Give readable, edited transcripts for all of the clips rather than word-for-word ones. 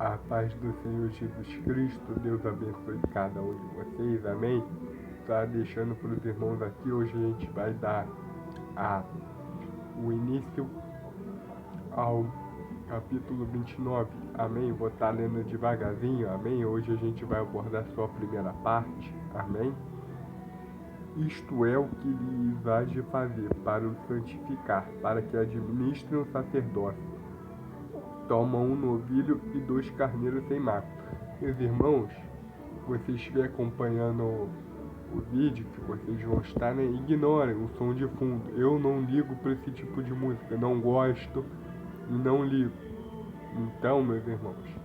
A paz do Senhor Jesus Cristo, Deus abençoe cada um de vocês, amém? Tá deixando para os irmãos aqui, hoje a gente vai dar o início ao capítulo 29, amém? Vou estar lendo devagarzinho, amém? Hoje a gente vai abordar só a primeira parte, amém? Isto é o que lhes há de fazer para o santificar, para que administrem o sacerdócio. Toma um novilho e 2 carneiros sem mácula. Meus irmãos, vocês estiverem acompanhando o vídeo que vocês vão estar, né? Ignorem o som de fundo. Eu não ligo para esse tipo de música, não gosto e não ligo. Então, meus irmãos,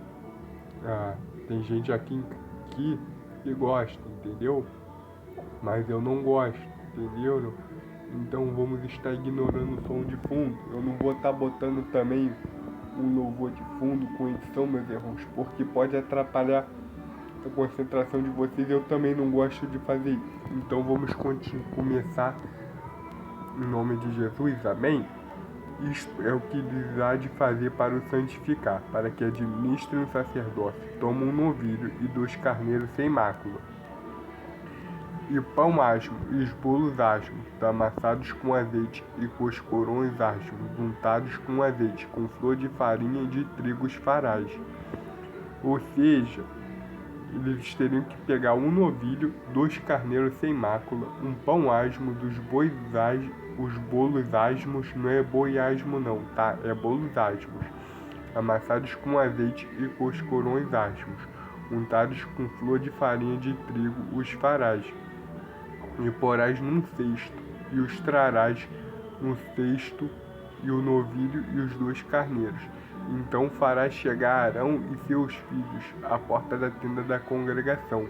tem gente aqui que gosta, entendeu? Mas eu não gosto, entendeu? Então vamos estar ignorando o som de fundo. Eu não vou estar botando também um louvor de fundo com edição, meus irmãos, porque pode atrapalhar a concentração de vocês. Eu também não gosto de fazer isso. Então vamos começar em nome de Jesus, amém? Isto é o que lhes há de fazer para o santificar, para que administrem o sacerdócio. Toma um novilho e 2 carneiros sem mácula, e pão asmo, e os bolos asmos, amassados com azeite, e com os corões asmos, untados com azeite, com flor de farinha e de trigos farás. Ou seja, eles teriam que pegar um novilho, 2 carneiros sem mácula, um pão asmo dos bois asmos, os bolos asmos, não é boi asmo não, tá? É bolos asmos, amassados com azeite e com os corões asmos, untados com flor de farinha de trigo, os farás. E porás num cesto, e os trarás no cesto, e o novilho e os 2 carneiros. Então farás chegar Arão e seus filhos à porta da tenda da congregação,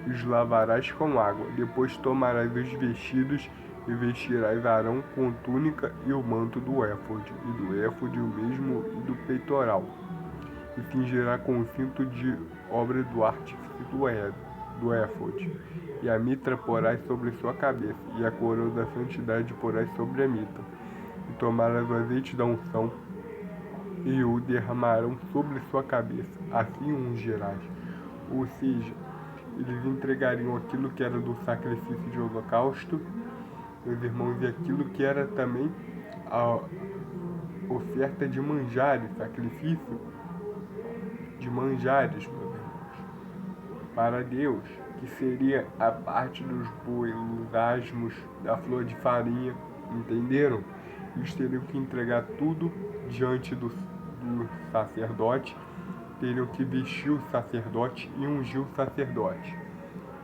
e os lavarás com água. Depois tomarás os vestidos, e vestirás Arão com túnica e o manto do éfode, e do éfode o mesmo e do peitoral, e cingirá com o cinto de obra do artífice do éfode, e a mitra porás sobre sua cabeça, e a coroa da santidade porás sobre a mitra, e tomarás o azeite da unção, e o derramarão sobre sua cabeça, assim o ungirás. Ou seja, eles entregariam aquilo que era do sacrifício de holocausto, meus irmãos, e aquilo que era também a oferta de manjares, sacrifício de manjares, meus irmãos, para Deus, que seria a parte dos bois, os asmos, da flor de farinha, entenderam? Eles teriam que entregar tudo diante do sacerdote, teriam que vestir o sacerdote e ungir o sacerdote.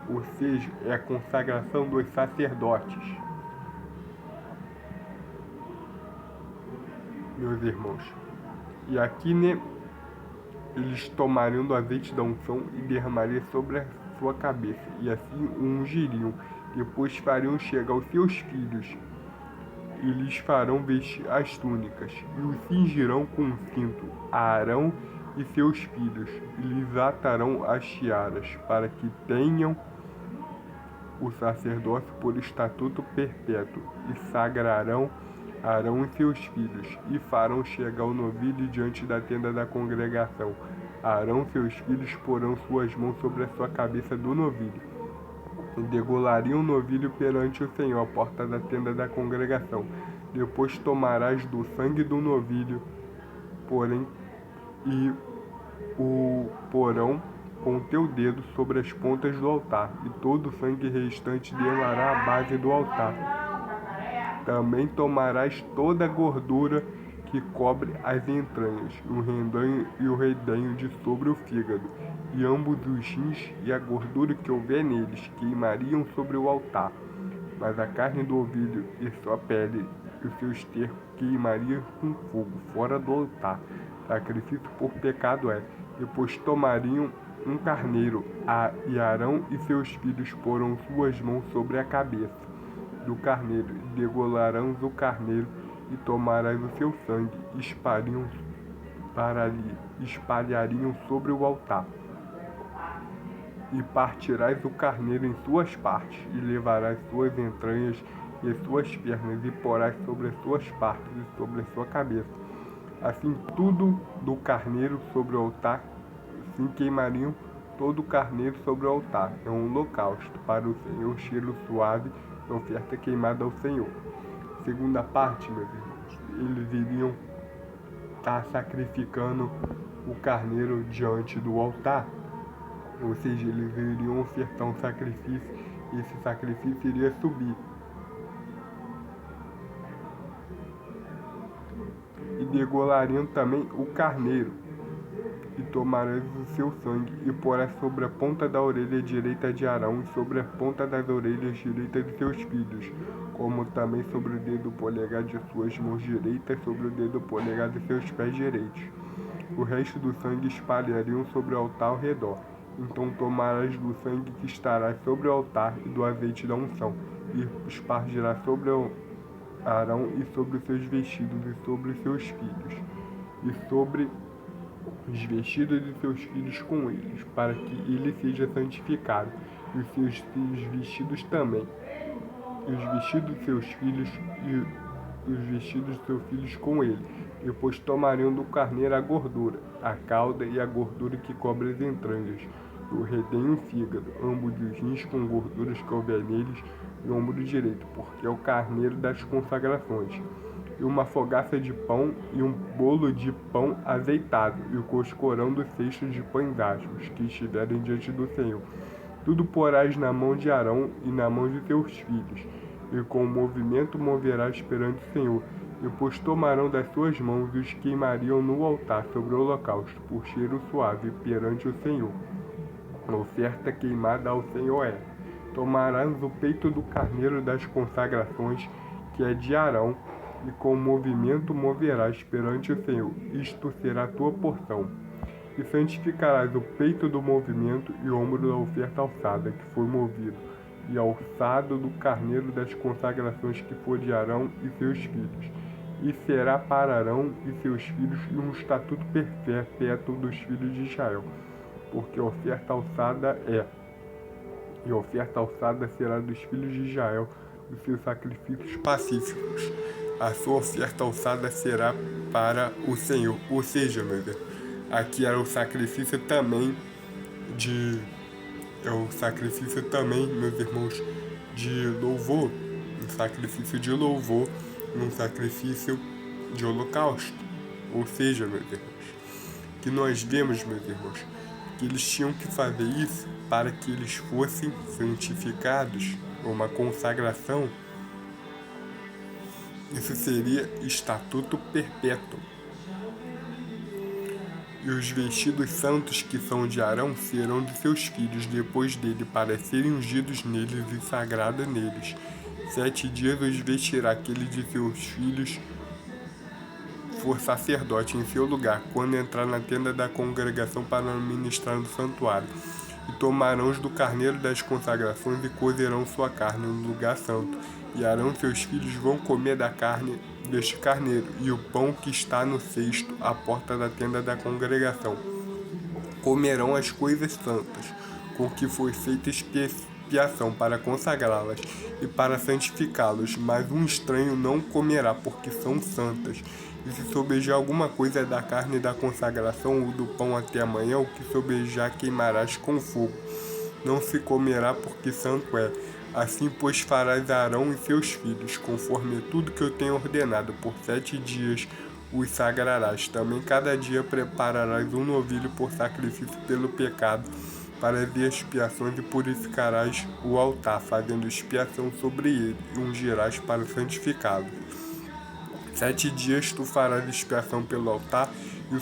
Ou seja, é a consagração dos sacerdotes, meus irmãos. E aqui, né, eles tomariam do azeite da unção e derramariam sobre a sua cabeça, e assim o ungiriam. Depois fariam chegar os seus filhos, e lhes farão vestir as túnicas, e os cingirão com um cinto, a Arão e seus filhos, e lhes atarão as tiaras, para que tenham o sacerdócio por estatuto perpétuo, e sagrarão Arão e seus filhos, e farão chegar o novilho diante da tenda da congregação. Arão e seus filhos porão suas mãos sobre a sua cabeça do novilho, e degolariam o novilho perante o Senhor, à porta da tenda da congregação. Depois tomarás do sangue do novilho, e o porão com o teu dedo sobre as pontas do altar, e todo o sangue restante derramará à base do altar. Também tomarás toda a gordura que cobre as entranhas, o redenho e o redenho de sobre o fígado, e ambos os rins e a gordura que houver neles, queimariam sobre o altar. Mas a carne do ovilho e sua pele e o seu esterco queimariam com fogo, fora do altar. Sacrifício por pecado é. Depois tomariam um carneiro, e Arão e seus filhos porão suas mãos sobre a cabeça do carneiro, e degolarão o carneiro, e tomarás o seu sangue, e espalhariam sobre o altar. E partirás o carneiro em suas partes, e levarás suas entranhas e suas pernas, e porás sobre as suas partes e sobre a sua cabeça. Assim tudo do carneiro sobre o altar Assim queimariam todo o carneiro sobre o altar. É um holocausto para o Senhor, cheiro suave, oferta queimada ao Senhor. Segunda parte, meus irmãos, eles iriam estar sacrificando o carneiro diante do altar. Ou seja, eles iriam ofertar um sacrifício e esse sacrifício iria subir. E degolariam também o carneiro, e tomarás o seu sangue, e porás sobre a ponta da orelha direita de Arão, e sobre a ponta das orelhas direitas de seus filhos, como também sobre o dedo polegar de suas mãos direitas, sobre o dedo polegar de seus pés direitos. O resto do sangue espalhariam sobre o altar ao redor. Então tomarás do sangue que estará sobre o altar e do azeite da unção, e espargirás sobre Arão e sobre os seus vestidos e sobre os seus filhos, e sobre os vestidos de seus filhos com eles, para que ele seja santificado, e os seus vestidos também, e os vestidos de seus filhos e os vestidos de seus filhos com ele. Depois tomariam do carneiro a gordura, a cauda e a gordura que cobre as entranhas, o redenho e o fígado, ambos os rins com gorduras que houver neles, e o ombro direito, porque é o carneiro das consagrações, e uma fogaça de pão e um bolo de pão azeitado, e o coscorão dos cestos de pães asmos, que estiverem diante do Senhor. Tudo porás na mão de Arão e na mão de teus filhos, e com o movimento moverás perante o Senhor. Depois tomarão das suas mãos e os queimariam no altar sobre o holocausto, por cheiro suave, perante o Senhor. A oferta queimada ao Senhor é: tomarás o peito do carneiro das consagrações, que é de Arão, e com o movimento moverás perante o Senhor. Isto será a tua porção. E santificarás o peito do movimento e o ombro da oferta alçada, que foi movido, e alçado do carneiro das consagrações, que for de Arão e seus filhos. E será para Arão e seus filhos um estatuto perpétuo dos filhos de Israel, porque a oferta alçada e a oferta alçada será dos filhos de Israel, dos seus sacrifícios pacíficos. A sua oferta alçada será para o Senhor. Ou seja, meus irmãos, aqui era o sacrifício também meus irmãos, de louvor, um sacrifício de louvor, um sacrifício de holocausto. Ou seja, meus irmãos, que nós vemos, meus irmãos, que eles tinham que fazer isso para que eles fossem santificados, uma consagração. Isso seria estatuto perpétuo. E os vestidos santos que são de Arão serão de seus filhos depois dele, para serem ungidos neles e sagrados neles. 7 dias os vestirá aquele de seus filhos for sacerdote em seu lugar, quando entrar na tenda da congregação para ministrar no santuário. E tomarão os do carneiro das consagrações e cozerão sua carne no lugar santo. E Arão e seus filhos vão comer da carne deste carneiro, e o pão que está no cesto, à porta da tenda da congregação. Comerão as coisas santas, com que foi feita expiação para consagrá-las e para santificá-los, mas um estranho não comerá, porque são santas. E se sobejar alguma coisa da carne da consagração ou do pão até amanhã, o que sobejar queimarás com fogo. Não se comerá, porque santo é. Assim, pois, farás a Arão e seus filhos, conforme tudo que eu tenho ordenado. Por 7 dias os sagrarás. Também cada dia prepararás um novilho por sacrifício pelo pecado, para as expiações, e purificarás o altar, fazendo expiação sobre ele, e ungirás para santificá-lo. 7 dias tu farás expiação pelo altar, e o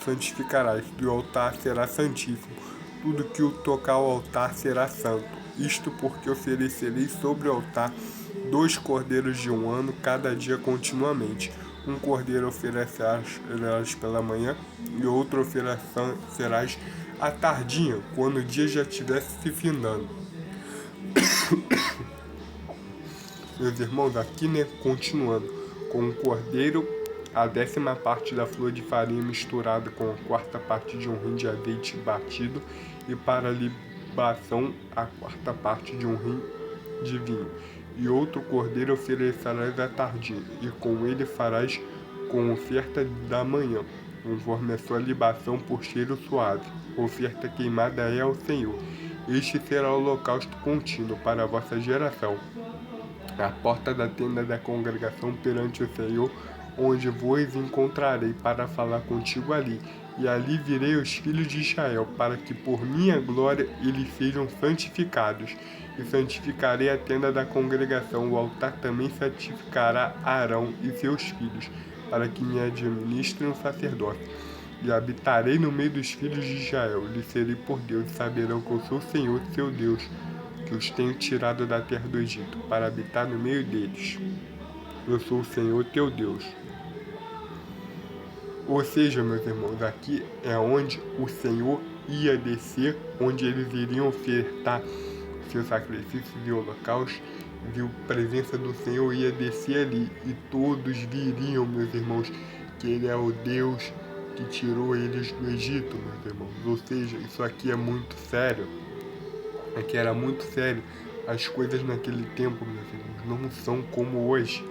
santificarás, e o altar será santíssimo. Tudo que o tocar ao altar será santo. Isto porque oferecerei sobre o altar 2 cordeiros de 1 ano, cada dia continuamente. Um cordeiro oferecerás pela manhã, e outro oferecerás à tardinha, quando o dia já estivesse se findando. Meus irmãos, aqui, continuando, com o cordeiro, a 10ª parte da flor de farinha misturada com a 4ª parte de um rim de azeite batido, e para libação a 4ª parte de um rim de vinho. E outro cordeiro oferecerás à tardinha, e com ele farás com oferta da manhã. conforme a sua libação por cheiro suave. Oferta queimada é ao Senhor. Este será o holocausto contínuo para a vossa geração. A porta da tenda da congregação perante o Senhor, onde vos encontrarei para falar contigo ali. E ali virei os filhos de Israel, para que por minha glória eles sejam santificados. E santificarei a tenda da congregação, o altar também santificará Arão e seus filhos, para que me administrem o sacerdócio. E habitarei no meio dos filhos de Israel, lhes serei por Deus, e saberão que eu sou o Senhor, seu Deus, que os tenho tirado da terra do Egito, para habitar no meio deles. Eu sou o Senhor, teu Deus. Ou seja, meus irmãos, aqui é onde o Senhor ia descer, onde eles iriam ofertar seus sacrifícios e holocaustos, e a presença do Senhor ia descer ali, e todos viriam, meus irmãos, que Ele é o Deus que tirou eles do Egito, meus irmãos. Ou seja, isso aqui é muito sério. Aqui era muito sério. As coisas naquele tempo, meus irmãos, não são como hoje.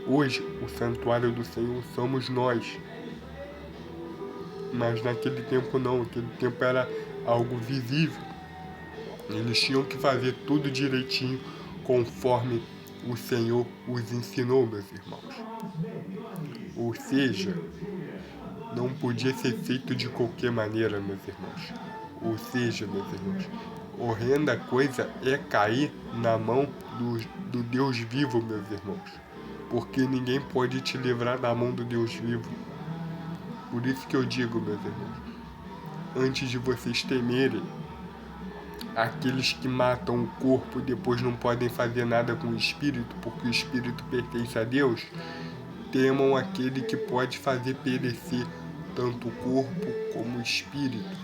Hoje, o santuário do Senhor somos nós. Mas naquele tempo não, naquele tempo era algo visível. Eles tinham que fazer tudo direitinho, conforme o Senhor os ensinou, meus irmãos. Ou seja, não podia ser feito de qualquer maneira, meus irmãos. Ou seja, meus irmãos, horrenda coisa é cair na mão do Deus vivo, meus irmãos. Porque ninguém pode te livrar da mão do Deus vivo. Por isso que eu digo, meus irmãos, antes de vocês temerem aqueles que matam o corpo e depois não podem fazer nada com o espírito, porque o espírito pertence a Deus, temam aquele que pode fazer perecer tanto o corpo como o espírito.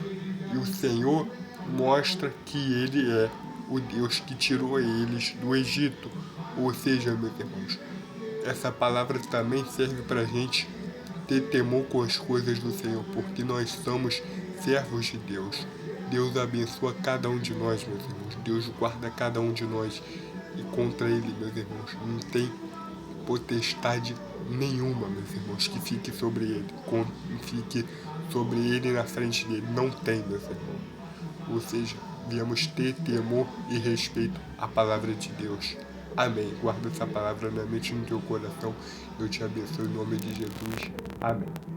E o Senhor mostra que Ele é o Deus que tirou eles do Egito. Ou seja, meus irmãos, essa palavra também serve para a gente ter temor com as coisas do Senhor, porque nós somos servos de Deus. Deus abençoa cada um de nós, meus irmãos. Deus guarda cada um de nós. E contra Ele, meus irmãos, não tem potestade nenhuma, meus irmãos, que fique sobre Ele. Fique sobre Ele na frente dele. Não tem, meus irmãos. Ou seja, viemos ter temor e respeito à palavra de Deus. Amém. Guarda essa palavra na mente e no teu coração. Eu te abençoo em nome de Jesus. Amém.